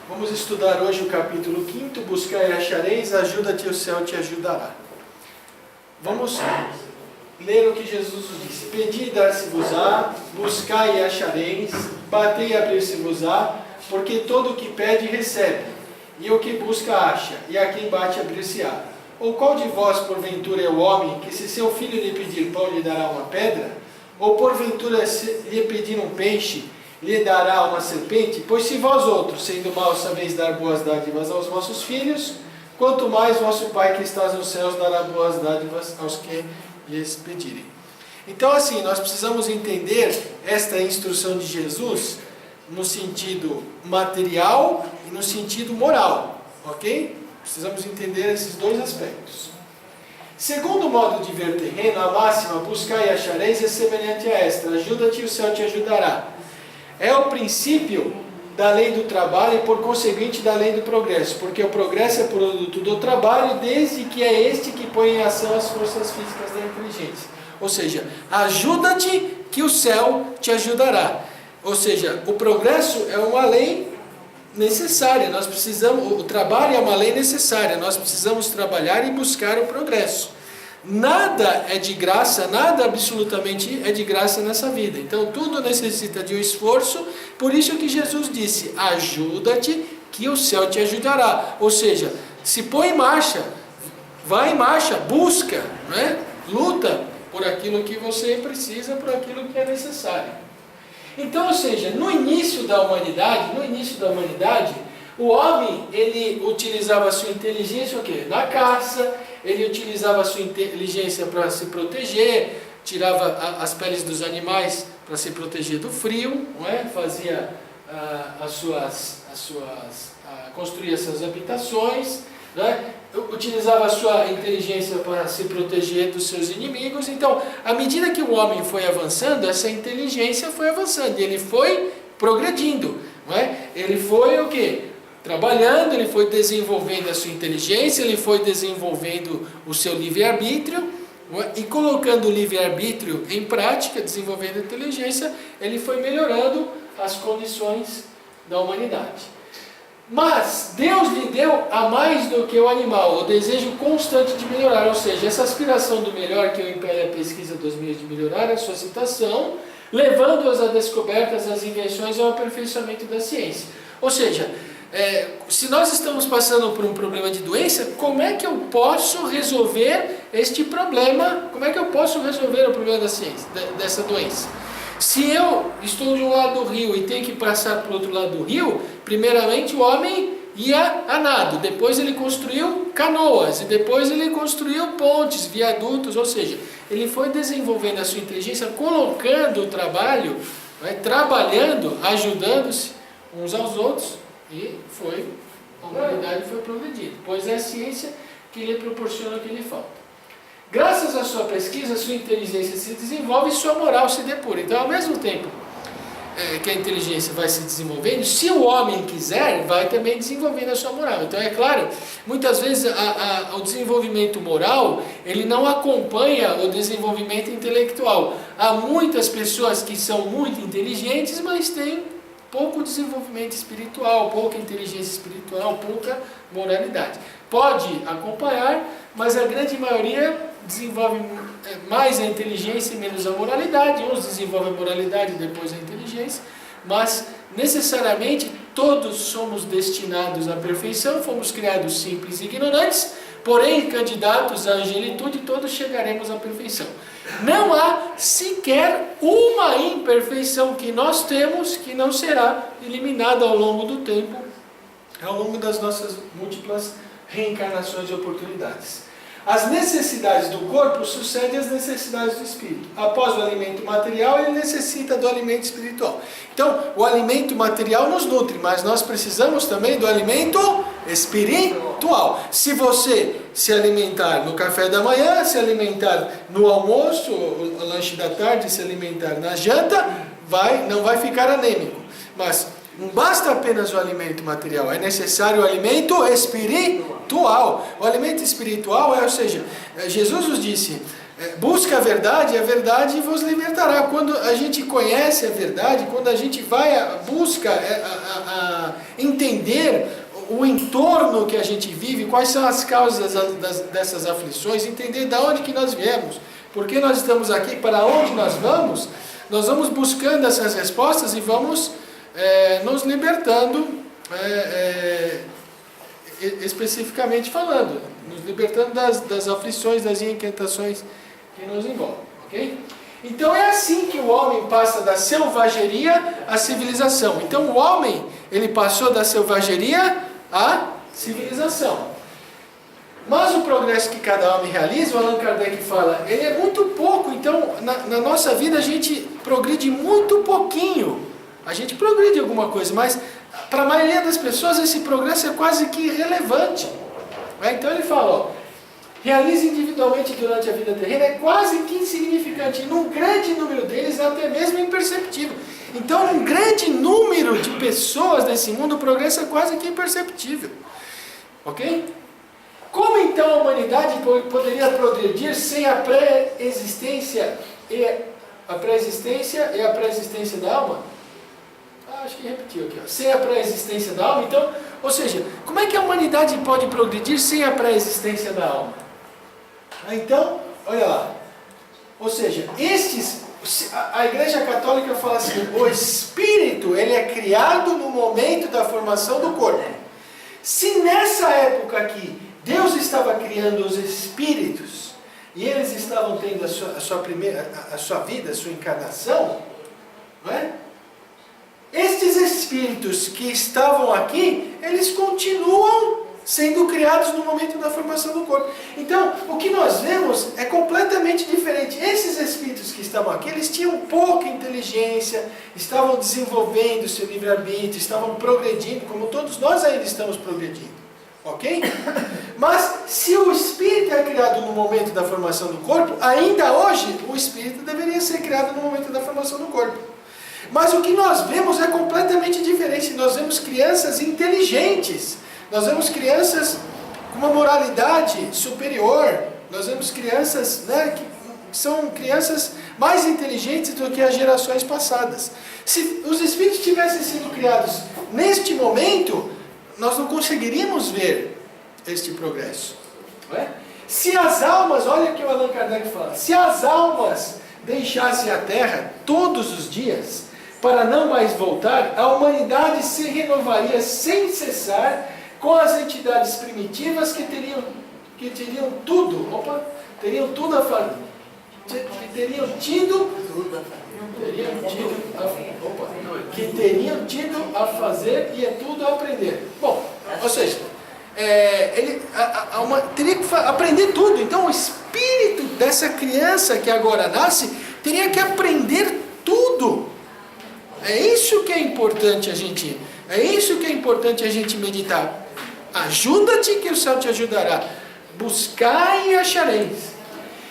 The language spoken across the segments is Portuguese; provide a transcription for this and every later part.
Vamos estudar hoje o capítulo 5, buscar e achareis, ajuda-te, o céu te ajudará. Vamos ler o que Jesus disse: pedi e dar-se-vos-á, buscai e achareis, batei e abrir-se-vos-á, porque todo o que pede recebe, e o que busca acha, e a quem bate abrir-se-á. Ou qual de vós, porventura, é o homem, que se seu filho lhe pedir pão, lhe dará uma pedra? Ou porventura, se lhe pedir um peixe, lhe dará uma serpente? Pois se vós outros, sendo maus, sabeis dar boas dádivas aos vossos filhos, quanto mais vosso Pai que estás nos céus dará boas dádivas aos que lhes pedirem. Então, assim, nós precisamos entender esta instrução de Jesus no sentido material e no sentido moral, ok? Precisamos entender esses dois aspectos. Segundo modo de ver terreno, a máxima, buscai e achareis, é semelhante a esta: ajuda-te e o céu te ajudará. É o princípio da lei do trabalho e, por conseguinte, da lei do progresso, porque o progresso é produto do trabalho, desde que é este que põe em ação as forças físicas da inteligência. Ou seja, ajuda-te que o céu te ajudará. Ou seja, o progresso é uma lei necessária. Nós precisamos, o trabalho é uma lei necessária. Nós precisamos trabalhar e buscar o progresso. Nada é de graça, nada absolutamente é de graça nessa vida. Então tudo necessita de um esforço. Por isso que Jesus disse: ajuda-te que o céu te ajudará. Ou seja, se põe em marcha, vai em marcha, busca, né? Luta por aquilo que você precisa, por aquilo que é necessário. Então, ou seja, no início da humanidade, o homem, ele utilizava a sua inteligência o quê? Na caça. Ele utilizava a sua inteligência para se proteger, tirava as peles dos animais para se proteger do frio, não é? Fazia construía suas habitações, né? Utilizava a sua inteligência para se proteger dos seus inimigos. Então, à medida que o homem foi avançando, essa inteligência foi avançando, e ele foi progredindo, não é? Ele foi o quê? Trabalhando, ele foi desenvolvendo a sua inteligência, ele foi desenvolvendo o seu livre-arbítrio, e colocando o livre-arbítrio em prática, desenvolvendo a inteligência, ele foi melhorando as condições da humanidade. Mas Deus lhe deu a mais do que o animal, o desejo constante de melhorar, ou seja, essa aspiração do melhor que o impele a pesquisa dos meios de melhorar, a sua citação, levando-os a descobertas, às invenções e ao aperfeiçoamento da ciência. Ou seja, se nós estamos passando por um problema de doença, como é que eu posso resolver este problema? Como é que eu posso resolver o problema da ciência, dessa doença? Se eu estou de um lado do rio e tenho que passar para o outro lado do rio, primeiramente o homem ia a nado, depois ele construiu canoas, e depois ele construiu pontes, viadutos, ou seja, ele foi desenvolvendo a sua inteligência, colocando o trabalho, trabalhando, ajudando-se uns aos outros, e a humanidade foi progredindo, pois é a ciência que lhe proporciona o que lhe falta. Graças à sua pesquisa, sua inteligência se desenvolve e sua moral se depura. Então, ao mesmo tempo que a inteligência vai se desenvolvendo, se o homem quiser, vai também desenvolvendo a sua moral. Então, é claro, muitas vezes o desenvolvimento moral, ele não acompanha o desenvolvimento intelectual. Há muitas pessoas que são muito inteligentes, mas têm pouco desenvolvimento espiritual, pouca inteligência espiritual, pouca moralidade. Pode acompanhar, mas a grande maioria desenvolve mais a inteligência e menos a moralidade. Uns desenvolvem a moralidade e depois a inteligência, mas necessariamente todos somos destinados à perfeição, fomos criados simples e ignorantes, porém candidatos à angelitude, todos chegaremos à perfeição. Não há sequer uma imperfeição que nós temos que não será eliminada ao longo do tempo, ao longo das nossas múltiplas reencarnações e oportunidades. As necessidades do corpo sucedem às necessidades do espírito. Após o alimento material, ele necessita do alimento espiritual. Então, o alimento material nos nutre, mas nós precisamos também do alimento espiritual. Se você se alimentar no café da manhã, se alimentar no almoço, o lanche da tarde, se alimentar na janta, não vai ficar anêmico. Mas não basta apenas o alimento material, é necessário o alimento espiritual. O alimento espiritual ou seja, Jesus nos disse: busca a verdade vos libertará. Quando a gente conhece a verdade, quando a gente busca entender o entorno que a gente vive, quais são as causas dessas aflições, entender de onde que nós viemos, por que nós estamos aqui, para onde nós vamos buscando essas respostas e vamos nos libertando, especificamente falando, nos libertando das aflições, das inquietações que nos envolvem, ok? Então é assim que o homem passa da selvageria à civilização. Então o homem, ele passou da selvageria à civilização. Mas o progresso que cada homem realiza, o Allan Kardec fala, ele é muito pouco. Então na nossa vida a gente progride muito pouquinho. A gente progride alguma coisa, mas para a maioria das pessoas esse progresso é quase que irrelevante. Então ele fala, ó, realiza individualmente durante a vida terrena, é quase que insignificante. E num grande número deles é até mesmo imperceptível. Então, num grande número de pessoas nesse mundo, o progresso é quase que imperceptível. Ok? Como então a humanidade poderia progredir sem a pré-existência e a pré-existência da alma? Acho que repetiu aqui, ó. Sem a pré-existência da alma. Então, ou seja, como é que a humanidade pode progredir sem a pré-existência da alma? Então, olha lá. Ou seja, a Igreja Católica fala assim, o espírito, ele é criado no momento da formação do corpo. Se nessa época aqui, Deus estava criando os espíritos, e eles estavam tendo a sua vida, a sua encarnação, não é? Estes espíritos que estavam aqui, eles continuam sendo criados no momento da formação do corpo. Então, o que nós vemos é completamente diferente. Esses espíritos que estavam aqui, eles tinham pouca inteligência, estavam desenvolvendo seu livre-arbítrio, estavam progredindo, como todos nós ainda estamos progredindo. Ok? Mas, se o espírito é criado no momento da formação do corpo, ainda hoje, o espírito deveria ser criado no momento da formação do corpo. Mas o que nós vemos é completamente diferente. Nós vemos crianças inteligentes, nós vemos crianças com uma moralidade superior, nós vemos crianças, né, que são crianças mais inteligentes do que as gerações passadas. Se os espíritos tivessem sido criados neste momento, nós não conseguiríamos ver este progresso. Não é? Se as almas, olha o que o Allan Kardec fala, se as almas deixassem a Terra todos os dias, para não mais voltar, a humanidade se renovaria sem cessar com as entidades primitivas que teriam tudo a fazer. Teriam tido a fazer e é tudo a aprender. Bom, ou seja, teria que aprender tudo. Então o espírito dessa criança que agora nasce teria que aprender tudo. É isso que é importante a gente meditar. Ajuda-te que o céu te ajudará. Buscai e achareis.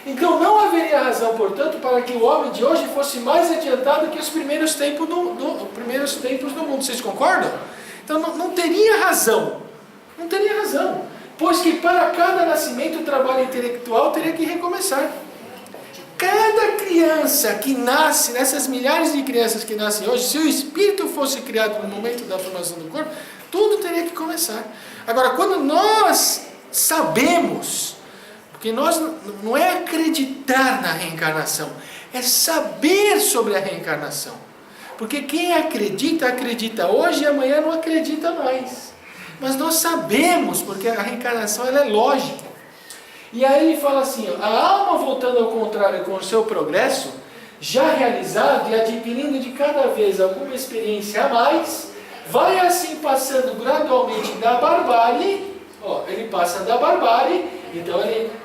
Então não haveria razão, portanto, para que o homem de hoje fosse mais adiantado que os primeiros tempos do mundo. Vocês concordam? Então não teria razão. Não teria razão. Pois que para cada nascimento o trabalho intelectual teria que recomeçar. Cada criança que nasce, nessas milhares de crianças que nascem hoje, se o espírito fosse criado no momento da formação do corpo, tudo teria que começar. Agora, quando nós sabemos, porque nós não é acreditar na reencarnação, é saber sobre a reencarnação. Porque quem acredita hoje e amanhã não acredita mais. Mas nós sabemos, porque a reencarnação ela é lógica. E aí ele fala assim, a alma voltando ao contrário com o seu progresso, já realizado e adquirindo de cada vez alguma experiência a mais, vai assim passando gradualmente da barbárie, ele passa da barbárie, então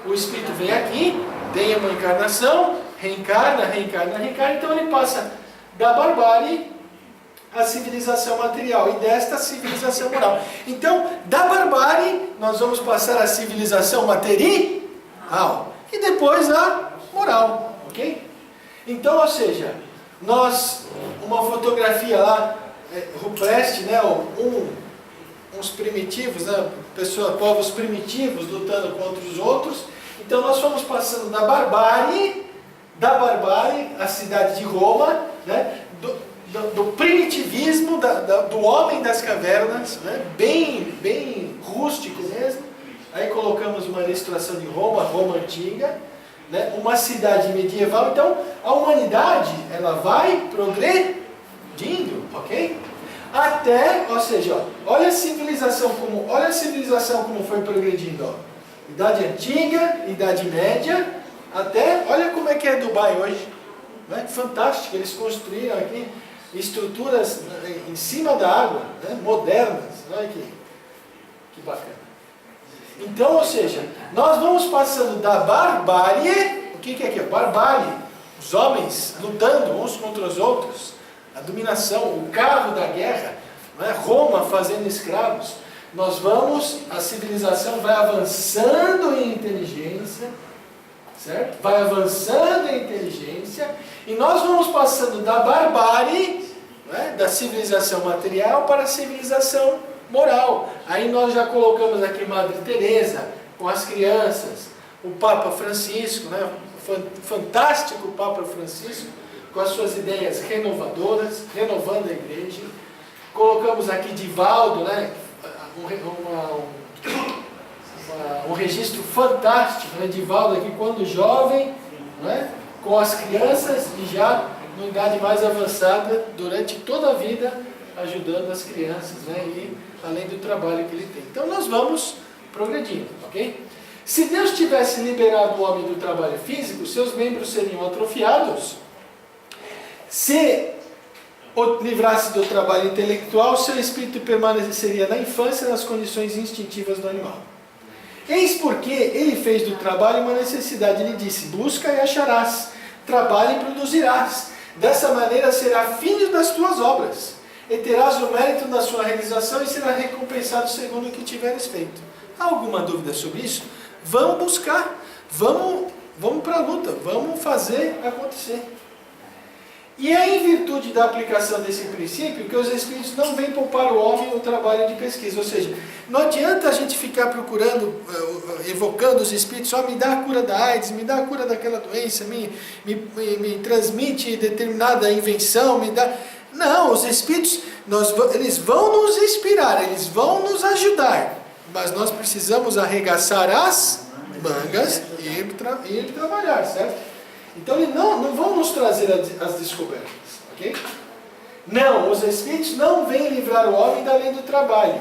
o espírito vem aqui, tem uma encarnação, reencarna, então ele passa da barbárie à civilização material e desta civilização moral. Então, da barbárie, nós vamos passar à civilização material e depois a moral, ok? Então, ou seja, uma fotografia lá, rupestre, né, uns primitivos, né, povos primitivos lutando contra os outros, Então nós fomos passando da barbárie, a cidade de Roma, né? do primitivismo, do homem das cavernas, né? bem rústico mesmo. Aí colocamos uma ilustração de Roma antiga, né? Uma cidade medieval. Então a humanidade ela vai progredindo, ok? Até, ou seja, ó, olha a civilização como foi progredindo, ó. Idade Antiga, Idade Média, até, olha como é que é Dubai hoje, né? Fantástico, eles construíram aqui estruturas em cima da água, né? Modernas, olha que bacana. Então, ou seja, nós vamos passando da barbárie, o que é aqui? Barbárie, os homens lutando uns contra os outros, a dominação, o carro da guerra, né? Roma fazendo escravos. A civilização vai avançando em inteligência, certo? Vai avançando em inteligência, e nós vamos passando da barbárie, né? Da civilização material para a civilização moral. Aí nós já colocamos aqui Madre Teresa com as crianças, o Papa Francisco, né? Fantástico Papa Francisco, com as suas ideias renovadoras, renovando a igreja. Colocamos aqui Divaldo, né? Um registro fantástico, né? Divaldo aqui quando jovem, né? Com as crianças e já numa idade mais avançada, durante toda a vida, ajudando as crianças, né? E além do trabalho que ele tem. Então nós vamos progredindo, ok? Se Deus tivesse liberado o homem do trabalho físico, seus membros seriam atrofiados. Se o livrasse do trabalho intelectual, seu espírito permaneceria na infância nas condições instintivas do animal. Eis porque ele fez do trabalho uma necessidade, ele disse: busca e acharás, trabalha e produzirás. Dessa maneira será filho das tuas obras, e terás o mérito da sua realização e será recompensado segundo o que tiveres feito. Há alguma dúvida sobre isso? Vamos buscar, vamos para a luta, vamos fazer acontecer. E é em virtude da aplicação desse princípio que os Espíritos não vêm poupar o homem no trabalho de pesquisa. Ou seja, não adianta a gente ficar procurando, evocando os Espíritos, me dá a cura da AIDS, me dá a cura daquela doença, me transmite determinada invenção, me dá... Não, os Espíritos, eles vão nos inspirar, eles vão nos ajudar, mas nós precisamos arregaçar as mangas e ir trabalhar, certo? Então, eles não vão nos trazer as descobertas, ok? Não, os Espíritos não vêm livrar o homem da lei do trabalho,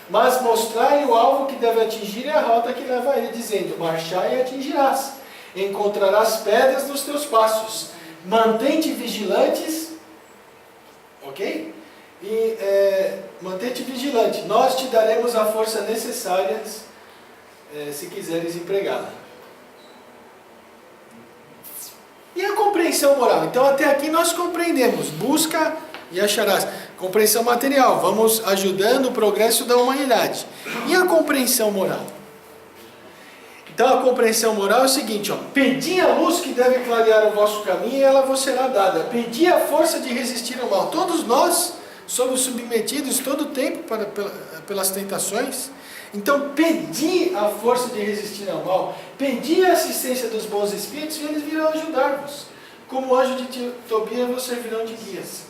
mas mostrar-lhe o alvo que deve atingir e a rota que leva a ele, dizendo: marchai e atingirás, encontrarás pedras nos teus passos, mantém-te vigilantes, ok? E mantém-te vigilante, nós te daremos a força necessária se quiseres empregá-la. E a compreensão moral? Então até aqui nós compreendemos, busca e acharás. Compreensão material, vamos ajudando o progresso da humanidade. E a compreensão moral? Então a compreensão moral é o seguinte, pedi a luz que deve clarear o vosso caminho e ela vos será dada. Pedi a força de resistir ao mal. Todos nós somos submetidos todo o tempo pelas tentações. Então, pedi a força de resistir ao mal, pedi a assistência dos bons espíritos e eles virão ajudar-vos. Como o anjo de Tobias, vos servirão de guias.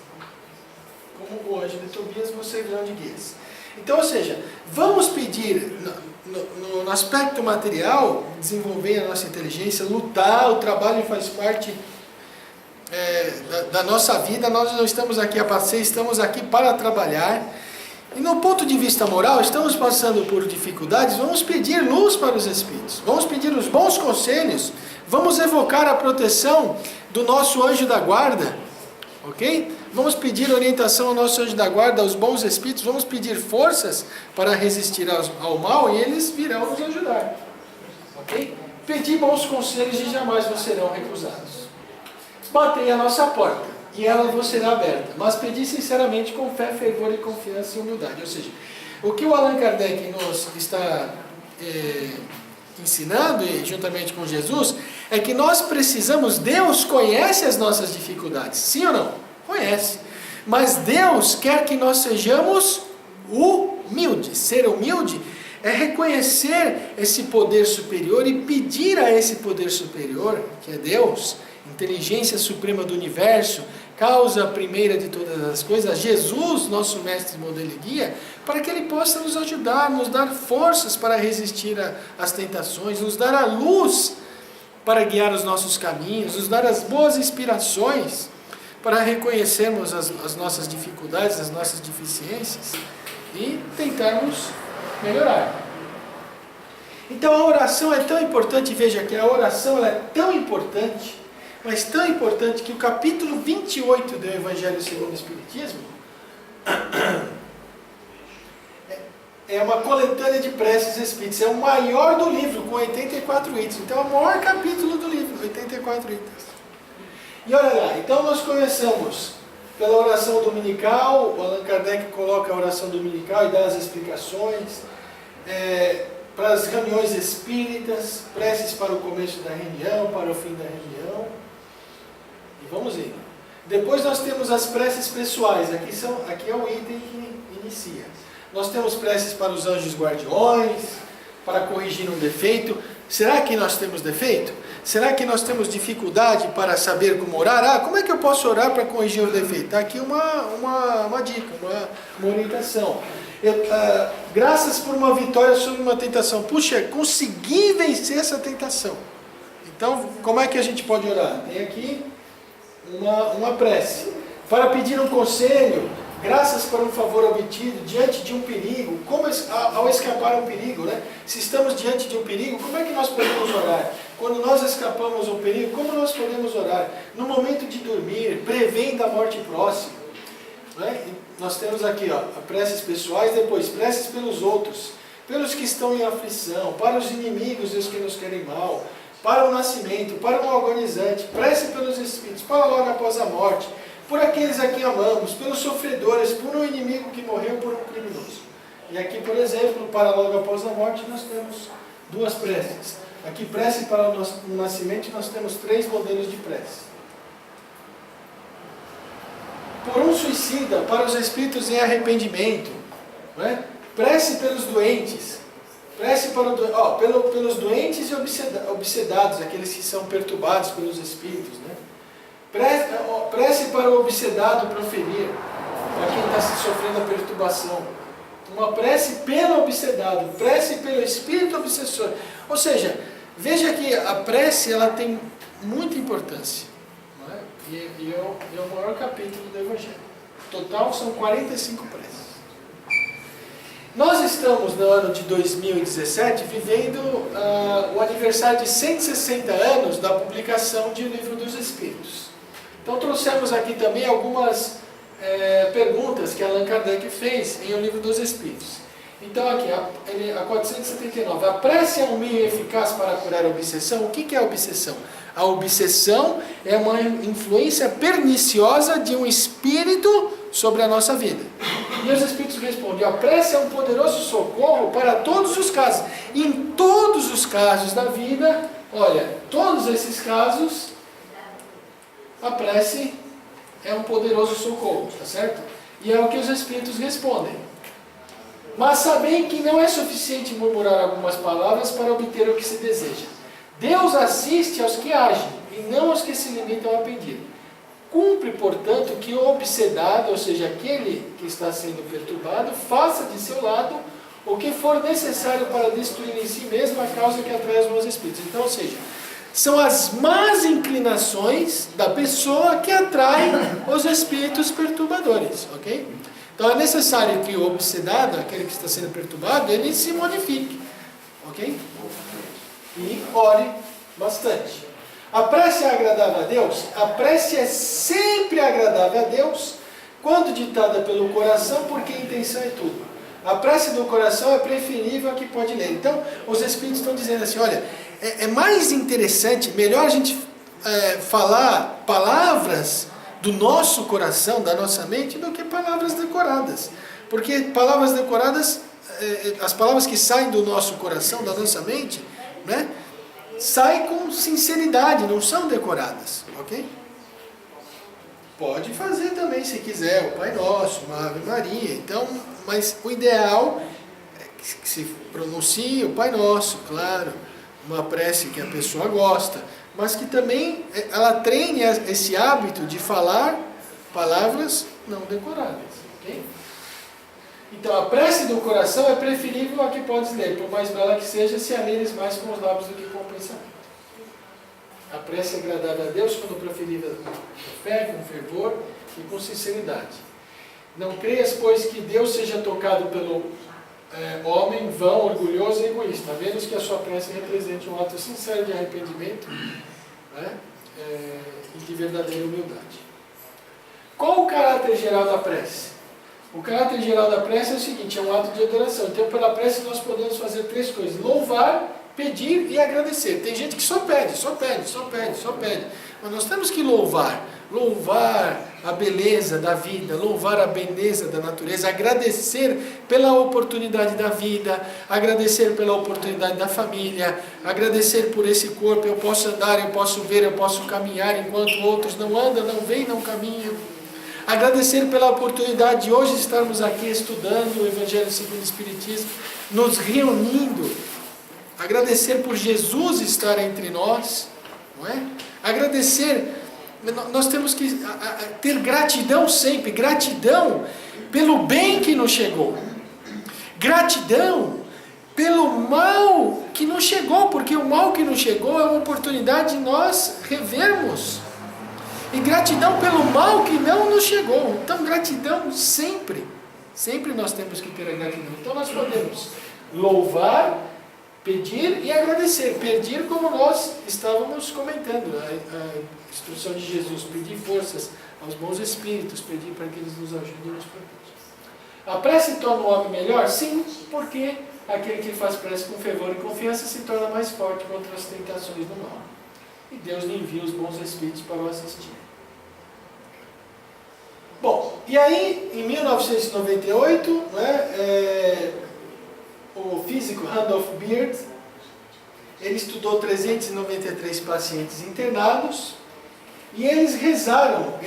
Como o anjo de Tobias, vos servirão de guias. Então, ou seja, vamos pedir, no aspecto material, desenvolver a nossa inteligência, lutar, o trabalho faz parte da nossa vida, nós não estamos aqui a passeio, estamos aqui para trabalhar. E no ponto de vista moral, estamos passando por dificuldades, vamos pedir luz para os Espíritos, vamos pedir os bons conselhos, vamos evocar a proteção do nosso anjo da guarda, ok? Vamos pedir orientação ao nosso anjo da guarda, aos bons Espíritos, vamos pedir forças para resistir ao mal e eles virão nos ajudar, ok? Pedi bons conselhos e jamais vos serão recusados. Batei a nossa porta e ela vos será aberta, mas pedi sinceramente com fé, fervor e confiança e humildade. Ou seja, o que o Allan Kardec nos está ensinando, e juntamente com Jesus, é que nós precisamos, Deus conhece as nossas dificuldades, sim ou não? Conhece, mas Deus quer que nós sejamos humildes. Ser humilde É reconhecer esse poder superior e pedir a esse poder superior, que é Deus, inteligência suprema do universo, causa primeira de todas as coisas, Jesus, nosso mestre, modelo e guia, para que Ele possa nos ajudar, nos dar forças para resistir às tentações, nos dar a luz para guiar os nossos caminhos, nos dar as boas inspirações para reconhecermos as nossas dificuldades, as nossas deficiências e tentarmos melhorar. Então a oração é tão importante, veja que a oração ela é tão importante, mas tão importante que o capítulo 28 do Evangelho segundo o Espiritismo é uma coletânea de preces espíritas, é o maior do livro, com 84 itens. Então é o maior capítulo do livro, 84 itens. E olha lá, então nós começamos pela oração dominical, o Allan Kardec coloca a oração dominical e dá as explicações, para as reuniões espíritas, preces para o começo da reunião, para o fim da reunião, e vamos indo. Depois nós temos as preces pessoais, aqui é o item que inicia. Nós temos preces para os anjos guardiões, para corrigir um defeito. Será que nós temos defeito? Será que nós temos dificuldade para saber como orar? Como é que eu posso orar para corrigir um defeito? Está aqui uma dica, uma orientação. Graças por uma vitória sobre uma tentação. Puxa, consegui vencer essa tentação. Então, como é que a gente pode orar? Tem aqui uma prece. Para pedir um conselho, graças por um favor obtido diante de um perigo, ao escapar a um perigo, né? Se estamos diante de um perigo, como é que nós podemos orar? Quando nós escapamos um perigo, como nós podemos orar? No momento de dormir, prevendo a morte próxima. Né? Nós temos aqui, preces pessoais, depois preces pelos outros, pelos que estão em aflição, para os inimigos e os que nos querem mal, para o nascimento, para um agonizante, prece pelos espíritos, para logo após a morte, por aqueles a quem amamos, pelos sofredores, por um inimigo que morreu, por um criminoso. E aqui, por exemplo, para logo após a morte, nós temos duas preces. Aqui, prece para o nascimento, nós temos 3 modelos de prece. Por um suicida, para os espíritos em arrependimento, né? Prece pelos doentes, prece pelos doentes e obsedados, aqueles que são perturbados pelos espíritos, né? Prece para o obsedado proferir, para quem está sofrendo a perturbação. Uma prece pelo obsedado, prece pelo espírito obsessor. Ou seja, veja que a prece ela tem muita importância. Não é? E é o maior capítulo do Evangelho. Total são 45 preces. Nós estamos no ano de 2017 vivendo o aniversário de 160 anos da publicação de O Livro dos Espíritos. Então trouxemos aqui também algumas perguntas que Allan Kardec fez em O Livro dos Espíritos. Então aqui, a 479, a prece é um meio eficaz para curar a obsessão? O que é a obsessão? A obsessão é uma influência perniciosa de um espírito sobre a nossa vida. E os espíritos respondem, a prece é um poderoso socorro para todos os casos. E em todos os casos da vida, olha, todos esses casos, a prece é um poderoso socorro, tá certo? E é o que os espíritos respondem. Mas sabem que não é suficiente murmurar algumas palavras para obter o que se deseja. Deus assiste aos que agem, e não aos que se limitam a pedir. Cumpre, portanto, que o obsedado, ou seja, aquele que está sendo perturbado, faça de seu lado o que for necessário para destruir em si mesmo a causa que atrai os maus espíritos. Então, ou seja, são as más inclinações da pessoa que atraem os espíritos perturbadores, ok? Então é necessário que o obsedado, aquele que está sendo perturbado, ele se modifique, ok? E ore bastante. A prece é agradável a Deus? A prece é sempre agradável a Deus quando ditada pelo coração, porque a intenção é tudo. A prece do coração é preferível a que pode ler. Então, os Espíritos estão dizendo assim, olha, é mais interessante, melhor a gente falar palavras do nosso coração, da nossa mente, do que palavras decoradas. Porque palavras decoradas, as palavras que saem do nosso coração, da nossa mente, né, saem com sinceridade, não são decoradas, ok? Pode fazer também, se quiser, o Pai Nosso, uma Ave Maria, então, mas o ideal é que se pronuncie o Pai Nosso, claro, uma prece que a pessoa gosta, mas que também ela treine esse hábito de falar palavras não decoradas. Okay? Então a prece do coração é preferível a que podes ler, por mais bela que seja, se a leres mais com os lábios do que com o pensamento. A prece é agradável a Deus quando preferida com fé, com fervor e com sinceridade. Não creias, pois, que Deus seja tocado pelo homem vão, orgulhoso e egoísta, a menos que a sua prece represente um ato sincero de arrependimento, né, e de verdadeira humildade. Qual o caráter geral da prece? O caráter geral da prece é o seguinte, é um ato de adoração. Então, pela prece nós podemos fazer três coisas: louvar, pedir e agradecer. Tem gente que só pede. Mas nós temos que louvar a beleza da vida, louvar a beleza da natureza, agradecer pela oportunidade da vida, agradecer pela oportunidade da família, agradecer por esse corpo. Eu posso andar, eu posso ver, eu posso caminhar, enquanto outros não andam, não veem, não caminham. Agradecer pela oportunidade de hoje estarmos aqui estudando o Evangelho segundo o Espiritismo, nos reunindo. Agradecer por Jesus estar entre nós, não é? Agradecer, nós temos que ter gratidão sempre, gratidão pelo bem que nos chegou, gratidão pelo mal que nos chegou, porque o mal que nos chegou é uma oportunidade de nós revermos, e gratidão pelo mal que não nos chegou. Então gratidão sempre nós temos que ter a gratidão. Então nós podemos louvar, pedir e agradecer. Pedir, como nós estávamos comentando, a instrução de Jesus, pedir forças aos bons espíritos, pedir para que eles nos ajudem e nos protejam. A prece torna o homem melhor? Sim, porque aquele que faz prece com fervor e confiança se torna mais forte contra as tentações do mal. E Deus lhe envia os bons espíritos para o assistir. Bom, e aí, em 1998, o físico Randolph Beard, ele estudou 393 pacientes internados, e eles rezaram,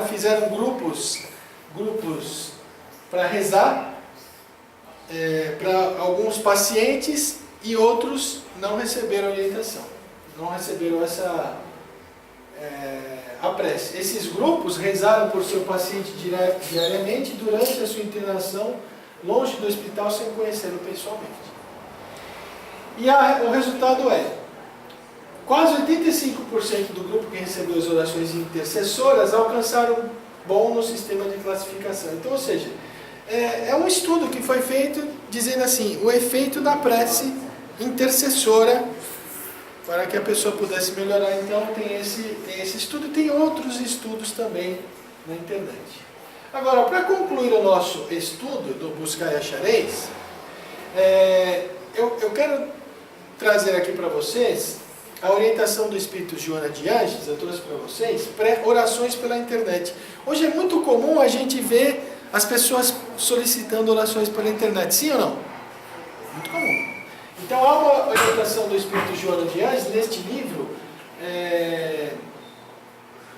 fizeram grupos para rezar para alguns pacientes, e outros não receberam orientação, não receberam a prece. Esses grupos rezaram por seu paciente diariamente durante a sua internação, longe do hospital, sem conhecê-lo pessoalmente. E o resultado quase 85% do grupo que recebeu as orações intercessoras alcançaram bom no sistema de classificação. Então, ou seja, é um estudo que foi feito dizendo assim, o efeito da prece intercessora para que a pessoa pudesse melhorar. Então tem esse estudo, tem outros estudos também na internet. Agora, para concluir o nosso estudo do Buscai e Achareis, eu quero trazer aqui para vocês a orientação do Espírito Joana de Ângeles. Eu trouxe para vocês orações pela internet. Hoje é muito comum a gente ver as pessoas solicitando orações pela internet, sim ou não? Muito comum. Então há uma orientação do Espírito Joana de Ângeles neste livro,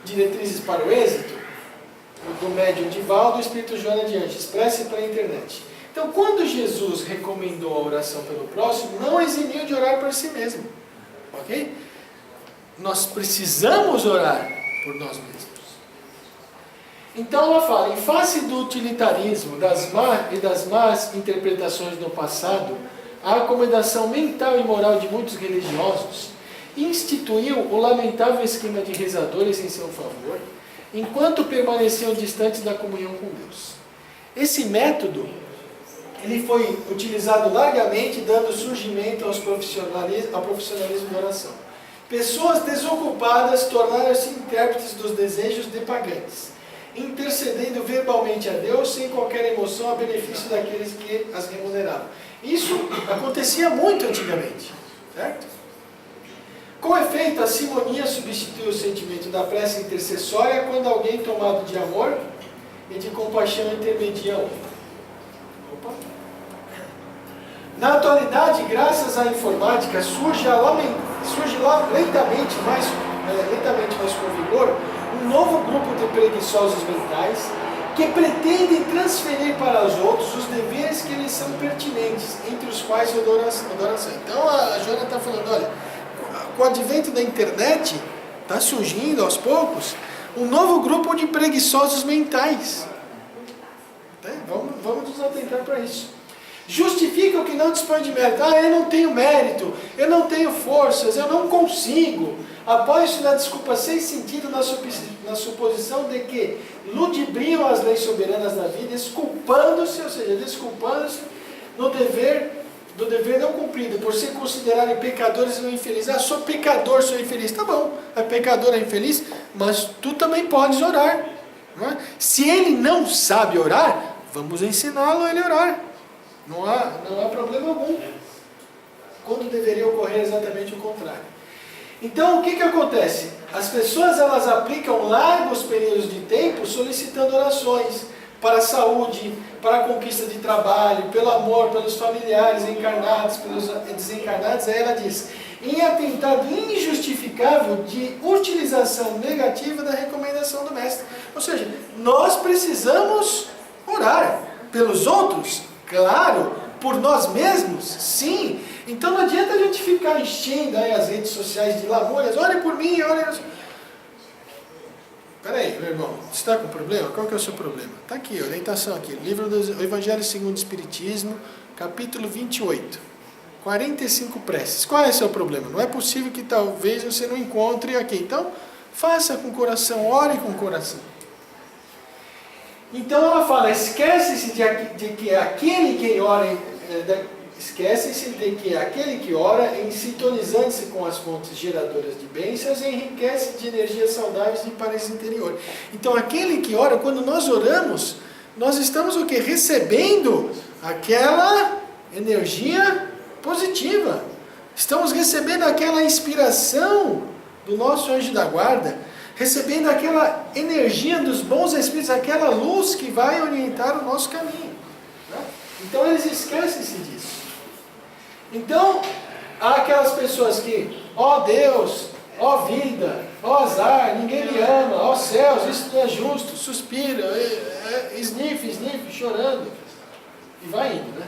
Diretrizes para o Êxito, do médium Divaldo, do Espírito Joana de Ângeles, prece pela internet. Então, quando Jesus recomendou a oração pelo próximo, não eximiu de orar por si mesmo. Ok? Nós precisamos orar por nós mesmos. Então ela fala, em face do utilitarismo das más interpretações do passado, a acomodação mental e moral de muitos religiosos instituiu o lamentável esquema de rezadores em seu favor, enquanto permaneciam distantes da comunhão com Deus. Esse método ele foi utilizado largamente, dando surgimento ao profissionalismo da oração. Pessoas desocupadas tornaram-se intérpretes dos desejos de pagantes, intercedendo verbalmente a Deus sem qualquer emoção a benefício daqueles que as remuneravam. Isso acontecia muito antigamente, certo? Com efeito, a simonia substituiu o sentimento da prece intercessória quando alguém tomado de amor e de compaixão intermedia outro. Opa! Na atualidade, graças à informática, surge lentamente, mas com vigor, um novo grupo de preguiçosos mentais que pretendem transferir para os outros os deveres que lhes são pertinentes, entre os quais a adoração. Então a Joana está falando, olha, com o advento da internet, está surgindo aos poucos um novo grupo de preguiçosos mentais. Vamos nos atentar para isso. Justificam que não dispõe de mérito. Eu não tenho mérito, eu não tenho forças, eu não consigo. Apoio-se na desculpa sem sentido na suposição de que ludibriam as leis soberanas da vida, desculpando-se, ou seja, desculpando-se do dever não cumprido, por se considerarem pecadores ou infelizes. Sou pecador, sou infeliz. Tá bom, é pecador, é infeliz, mas tu também podes orar. Não é? Se ele não sabe orar, vamos ensiná-lo a ele orar. Não há problema algum. Quando deveria ocorrer exatamente o contrário. Então, o que acontece? As pessoas elas aplicam largos períodos de tempo solicitando orações para a saúde, para a conquista de trabalho, pelo amor, pelos familiares encarnados, pelos desencarnados. Aí ela diz, em atentado injustificável de utilização negativa da recomendação do mestre. Ou seja, nós precisamos orar pelos outros, claro, por nós mesmos, sim. Então não adianta a gente ficar enchendo aí as redes sociais de lamúrias, olha por mim, olha... Peraí, meu irmão, você está com problema? Qual que é o seu problema? Está aqui, orientação aqui, livro do Evangelho segundo o Espiritismo, capítulo 28, 45 preces. Qual é o seu problema? Não é possível que talvez você não encontre aqui. Então, faça com o coração, ore com o coração. Então ela fala, esquece-se de que aquele que ora... Esquece-se de que aquele que ora, em sintonizando-se com as fontes geradoras de bênçãos, enriquece de energias saudáveis de paz interior. Então, aquele que ora, quando nós oramos, nós estamos o quê? Recebendo aquela energia positiva. Estamos recebendo aquela inspiração do nosso anjo da guarda, recebendo aquela energia dos bons espíritos, aquela luz que vai orientar o nosso caminho. Então, eles esquecem-se disso. Então, há aquelas pessoas que, ó Deus, ó vida, ó azar, ninguém me ama, ó céus, isso não é justo, suspira, sniff, chorando, e vai indo, né?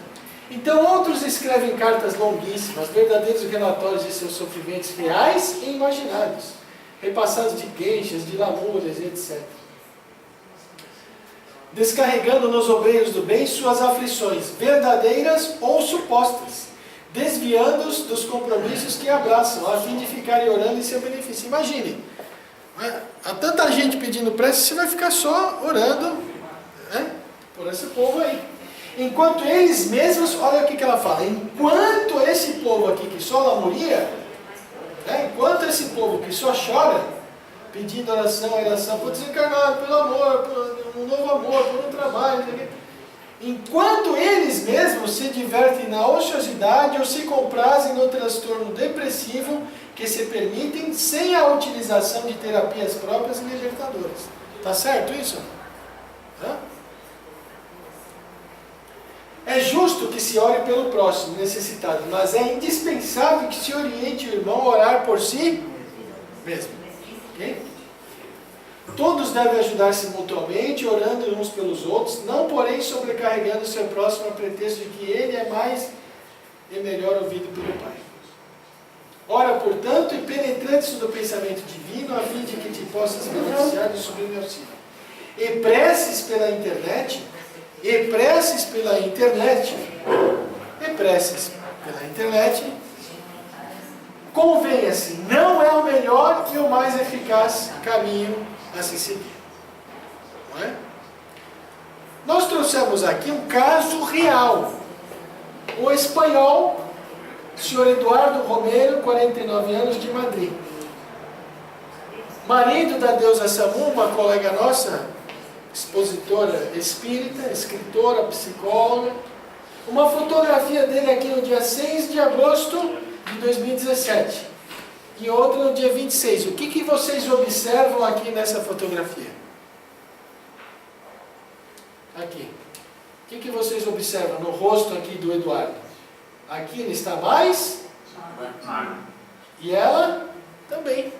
Então, outros escrevem cartas longuíssimas, verdadeiros relatórios de seus sofrimentos reais e imaginados, repassados de queixas, de lamúrias, etc. Descarregando nos obreiros do bem suas aflições, verdadeiras ou supostas, desviando-os dos compromissos que abraçam, a fim de ficarem orando em seu benefício. Imagine, há tanta gente pedindo prece, você vai ficar só orando, né, por esse povo aí. Enquanto eles mesmos, olha o que ela fala, enquanto esse povo aqui que só lamuria, né, enquanto esse povo que só chora, pedindo oração por desencarnado, pelo amor, por um novo amor, por um trabalho, enquanto eles mesmos se divertem na ociosidade ou se comprazem no transtorno depressivo que se permitem sem a utilização de terapias próprias e libertadoras. Tá certo isso? É justo que se ore pelo próximo necessitado, mas é indispensável que se oriente o irmão a orar por si mesmo. Ok? Todos devem ajudar-se mutuamente, orando uns pelos outros, não porém sobrecarregando o seu próximo a pretexto de que ele é mais e melhor ouvido pelo Pai. Ora, portanto, e penetrante-se do pensamento divino, a fim de que te possas beneficiar do sublime auxílio. E preces pela internet, convenha-se, não é o melhor e o mais eficaz caminho a se seguir. Não é? Nós trouxemos aqui um caso real. O espanhol, senhor Eduardo Romero, 49 anos, de Madrid. Marido da deusa Samu, uma colega nossa, expositora espírita, escritora, psicóloga. Uma fotografia dele aqui no dia 6 de agosto de 2017. E outra no dia 26. O que vocês observam aqui nessa fotografia? Aqui. O que vocês observam no rosto aqui do Eduardo? Aqui ele está mais magro. E ela também.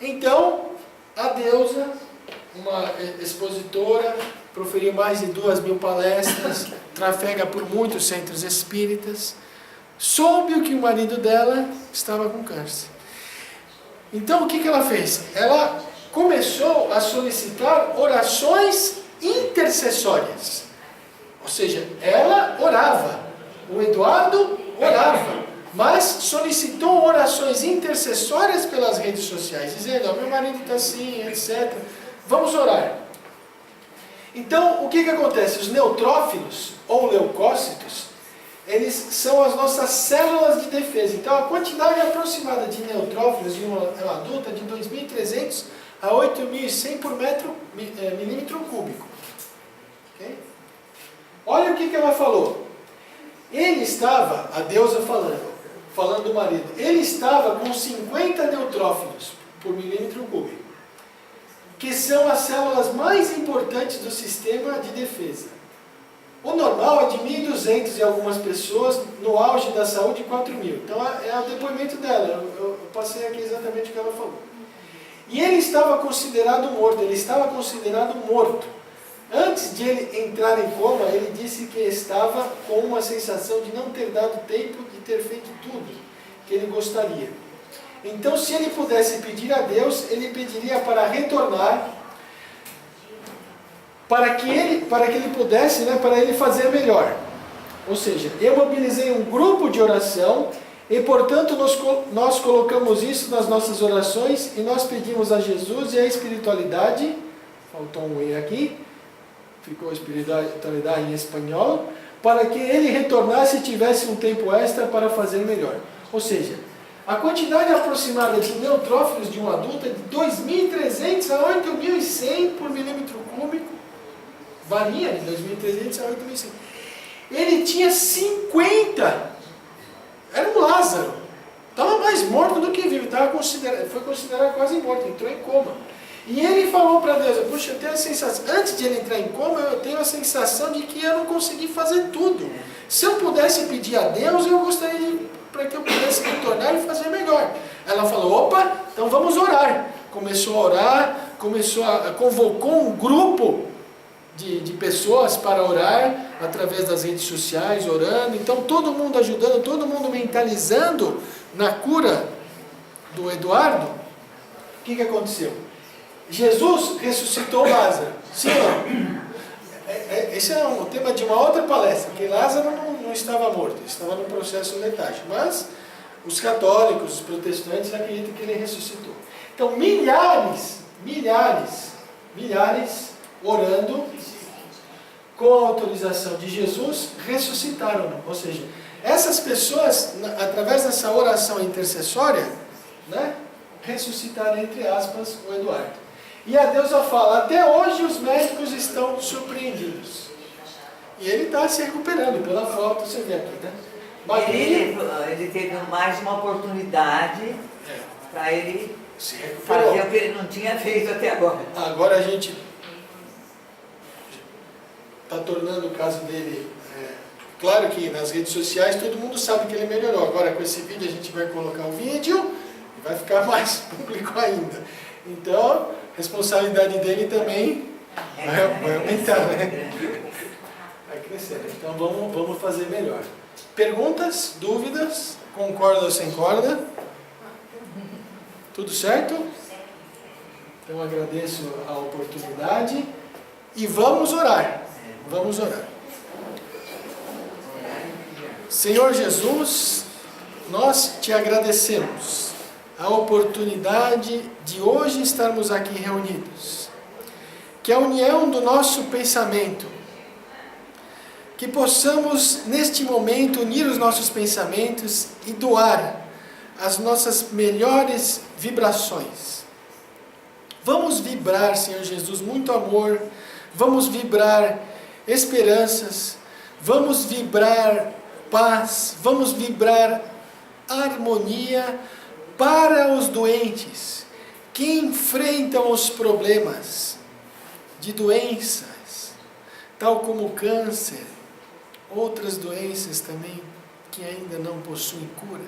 Então, a deusa, uma expositora, proferiu mais de 2.000 palestras, trafega por muitos centros espíritas, soube que o marido dela estava com câncer. Então o que ela fez? Ela começou a solicitar orações intercessórias. Ou seja, ela orava, o Eduardo orava, mas solicitou orações intercessórias pelas redes sociais, dizendo, meu marido está assim, etc. Vamos orar. Então, o que acontece? Os neutrófilos, ou leucócitos, eles são as nossas células de defesa. Então, a quantidade aproximada de neutrófilos de uma adulta é de 2.300 a 8.100 por milímetro cúbico. Okay? Olha o que ela falou. Ele estava, a deusa falando do marido, ele estava com 50 neutrófilos por milímetro cúbico, que são as células mais importantes do sistema de defesa. O normal é de 1.200 e algumas pessoas, no auge da saúde 4.000. Então é o depoimento dela, eu passei aqui exatamente o que ela falou. E ele estava considerado morto, Antes de ele entrar em coma, ele disse que estava com uma sensação de não ter dado tempo de ter feito tudo que ele gostaria. Então, se ele pudesse pedir a Deus, ele pediria para retornar, para que ele pudesse, para ele fazer melhor. Ou seja, eu mobilizei um grupo de oração e, portanto, nós colocamos isso nas nossas orações e nós pedimos a Jesus e a espiritualidade, faltou um E aqui, ficou espiritualidade em espanhol, para que ele retornasse e tivesse um tempo extra para fazer melhor. Ou seja, a quantidade aproximada de neutrófilos de um adulto é de 2.300 a 8.100 por milímetro cúbico, varia de 2.300 a 8.100. Ele tinha 50, era um Lázaro, estava mais morto do que vivo, foi considerado quase morto, entrou em coma. E ele falou para Deus, puxa, eu tenho a sensação, antes de ele entrar em coma, eu tenho a sensação de que eu não consegui fazer tudo. Se eu pudesse pedir a Deus, eu gostaria para que eu pudesse retornar e fazer melhor. Ela falou, opa, então vamos orar. Começou a orar, convocou um grupo de pessoas para orar, através das redes sociais, orando. Então todo mundo ajudando, todo mundo mentalizando na cura do Eduardo. O que aconteceu? Jesus ressuscitou Lázaro. Sim ou não? Esse é um tema de uma outra palestra, porque Lázaro não estava morto, estava no processo letágio. Mas os católicos, os protestantes acreditam que ele ressuscitou. Então milhares orando com a autorização de Jesus, ressuscitaram. Ou seja, essas pessoas, através dessa oração intercessória, ressuscitaram, entre aspas, o Eduardo. E a deusa fala, até hoje os médicos estão surpreendidos. E ele está se recuperando, pela foto, você vê aqui, né? Ele teve mais uma oportunidade para ele se recuperar, fazer o que ele não tinha feito até agora. Agora a gente está tornando o caso dele... Claro que nas redes sociais todo mundo sabe que ele melhorou. Agora com esse vídeo a gente vai colocar o vídeo e vai ficar mais público ainda. Então, a responsabilidade dele também vai aumentar, né? Vai crescer. Então vamos fazer melhor. Perguntas? Dúvidas? Concorda ou sem corda? Tudo certo? Então agradeço a oportunidade e vamos orar. Vamos orar. Senhor Jesus, nós te agradecemos a oportunidade de hoje estarmos aqui reunidos. Que a união do nosso pensamento, que possamos neste momento unir os nossos pensamentos e doar as nossas melhores vibrações. Vamos vibrar, Senhor Jesus, muito amor, vamos vibrar esperanças, vamos vibrar paz, vamos vibrar harmonia para os doentes que enfrentam os problemas de doenças, tal como o câncer, outras doenças também que ainda não possuem cura.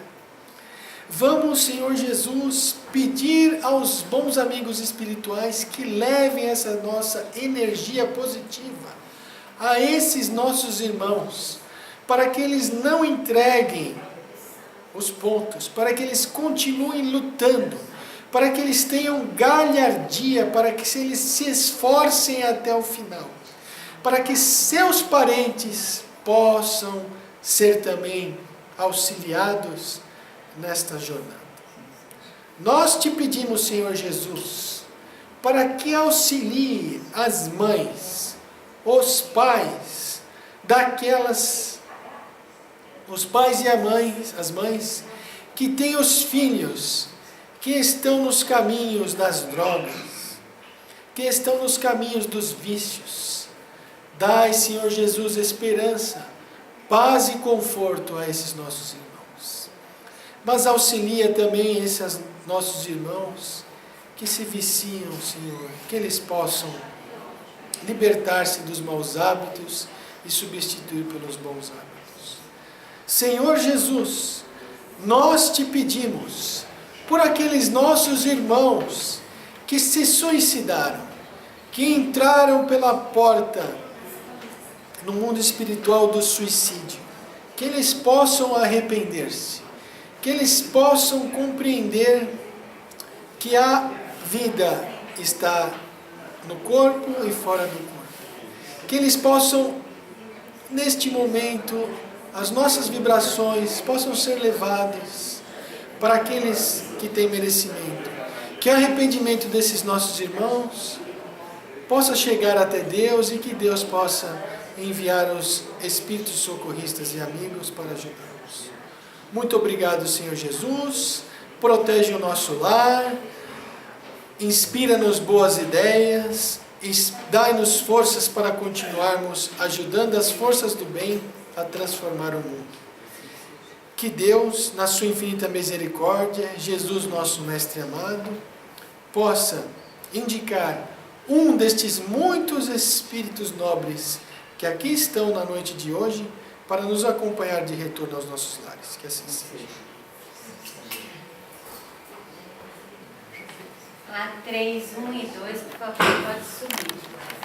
Vamos, Senhor Jesus, pedir aos bons amigos espirituais que levem essa nossa energia positiva a esses nossos irmãos, para que eles não entreguem os pontos, para que eles continuem lutando, para que eles tenham galhardia, para que eles se esforcem até o final, para que seus parentes possam ser também auxiliados nesta jornada. Nós te pedimos, Senhor Jesus, para que auxilie as mães, os pais os pais e as mães que têm os filhos que estão nos caminhos das drogas, que estão nos caminhos dos vícios. Dai, Senhor Jesus, esperança, paz e conforto a esses nossos irmãos. Mas auxilia também esses nossos irmãos que se viciam, Senhor, que eles possam libertar-se dos maus hábitos e substituir pelos bons hábitos. Senhor Jesus, nós te pedimos por aqueles nossos irmãos que se suicidaram, que entraram pela porta no mundo espiritual do suicídio, que eles possam arrepender-se, que eles possam compreender que a vida está no corpo e fora do corpo. Que eles possam, neste momento, as nossas vibrações possam ser levadas para aqueles que têm merecimento. Que o arrependimento desses nossos irmãos possa chegar até Deus e que Deus possa enviar os espíritos socorristas e amigos para ajudá-los. Muito obrigado, Senhor Jesus. Protege o nosso lar, inspira-nos boas ideias, dai-nos forças para continuarmos ajudando as forças do bem a transformar o mundo. Que Deus, na sua infinita misericórdia, Jesus, nosso Mestre amado, possa indicar um destes muitos espíritos nobres que aqui estão na noite de hoje para nos acompanhar de retorno aos nossos lares. Que assim seja. A 3, 1 e 2, por favor, pode subir.